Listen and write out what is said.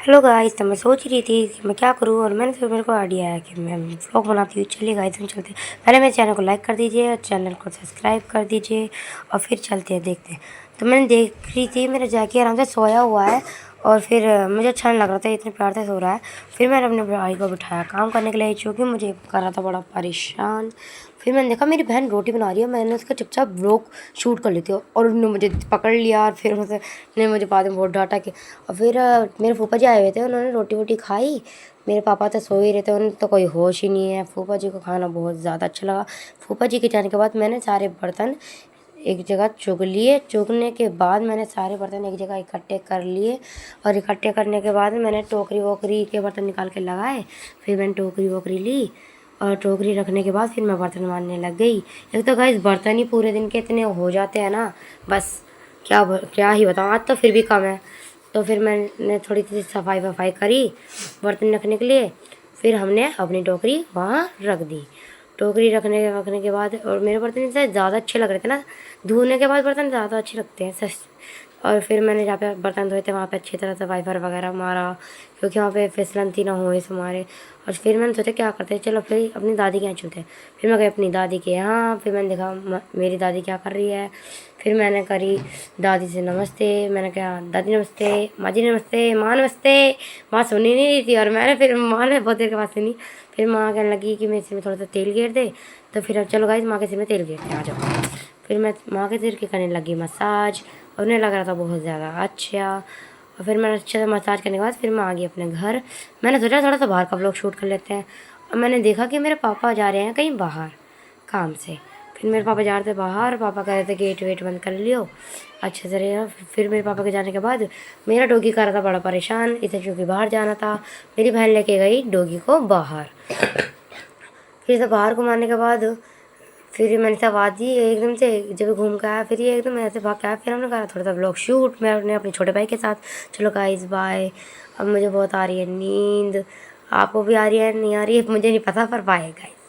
Hello guys, तो मैं सोच रही थी कि मैं क्या करूँ और मैंने फिर मेरे को आइडिया आया कि मैं व्लॉग बनाती हूँ। चलिए गाइस, हम चलते हैं। पहले मेरे चैनल को लाइक कर दीजिए और चैनल को सब्सक्राइब कर दीजिए और फिर चलते हैं, देखते हैं। तो मैंने देख रही थी मेरा जैकी आराम से सोया हुआ है और फिर मुझे अच्छा नहीं लग रहा था, इतने प्यार से सो रहा है। फिर मैंने अपने भाई को बिठाया काम करने के लिए, चूँकि मुझे कर रहा था बड़ा परेशान। फिर मैंने देखा मेरी बहन रोटी बना रही है, मैंने उसका चुपचाप व्लॉग शूट कर लेती हूँ और उन्होंने मुझे पकड़ लिया और फिर उसने मुझे बाद में बहुत डांटा कि और फिर मेरे फूफा जी आए हुए थे, उन्होंने रोटी वोटी खाई। मेरे पापा तो सो ही रहे थे, उन्हें तो कोई होश ही नहीं है। फूफा जी को खाना बहुत ज़्यादा अच्छा लगा। फूफा जी के जाने के बाद मैंने सारे बर्तन एक जगह चुग लिए। चुगने के बाद मैंने सारे बर्तन एक जगह इकट्ठे कर लिए और इकट्ठे करने के बाद मैंने टोकरी वोकरी के बर्तन निकाल के लगाए। फिर मैंने टोकरी वोकरी ली और टोकरी रखने के बाद फिर मैं बर्तन मारने लग गई। एक तो गाइस बर्तन ही पूरे दिन के इतने हो जाते हैं ना, बस क्या ही बताऊँ, आज तो फिर भी कम है। तो फिर मैंने थोड़ी सी सफाई वफाई करी बर्तन रखने के लिए। फिर हमने अपनी टोकरी वहाँ रख दी। टोकरी रखने के बाद और मेरे बर्तन इनसे ज़्यादा अच्छे लग रहे थे ना, धोने के बाद बर्तन ज़्यादा अच्छे लगते हैं सच। और फिर मैंने जहाँ पे बर्तन धोए थे वहाँ पे अच्छी तरह से वाइपर वगैरह मारा, क्योंकि वहाँ पे फिसलनती ना हो इस हमारे। और फिर मैंने सोचा क्या करते हैं, चलो फिर अपनी दादी के यहाँ चलते हैं। फिर मैं गई अपनी दादी के यहाँ। फिर मैंने देखा मेरी दादी क्या कर रही है। फिर मैंने करी दादी से नमस्ते। मैंने कहा दादी नमस्ते, माँ जी नमस्ते, माँ नमस्ते। माँ सुनी नहीं रही थी और मैंने फिर माँ ने बहुत देर के बाद सुनी। फिर माँ कहने लगी कि मेरे सिर में थोड़ा सा तेल गेर दे। तो फिर अब चलो गाइस, माँ के सिर में तेल गेरते आ जाओ। फिर मैं माँ के सिर के करने लगी मसाज और उन्हें लग रहा था बहुत ज़्यादा अच्छा। और फिर मैंने अच्छे से मसाज करने के बाद फिर मैं आ गई अपने घर। मैंने सोचा थोड़ा सा बाहर का व्लॉग शूट कर लेते हैं। और मैंने देखा कि मेरे पापा जा रहे हैं कहीं बाहर काम से। फिर मेरे पापा जा रहे थे बाहर, पापा कह रहे थे गेट वेट बंद कर लियो अच्छे से रहेगा। फिर मेरे पापा के जाने के बाद मेरा डॉगी कर रहा था बड़ा परेशान, इसे क्योंकि बाहर जाना था। मेरी बहन लेके गई डॉगी को बाहर। फिर से बाहर घुमाने के बाद फिर मैंने से आवाज़ दी एकदम से, जब घूम के आया फिर ये एकदम ऐसे भाग के आया। फिर हमने कहा थोड़ा सा व्लॉग शूट मैं अपने छोटे भाई के साथ। चलो गाइस बाय। अब मुझे बहुत आ रही है नींद, आपको भी आ रही है नहीं आ रही है मुझे नहीं पता, पर बाय गाइस।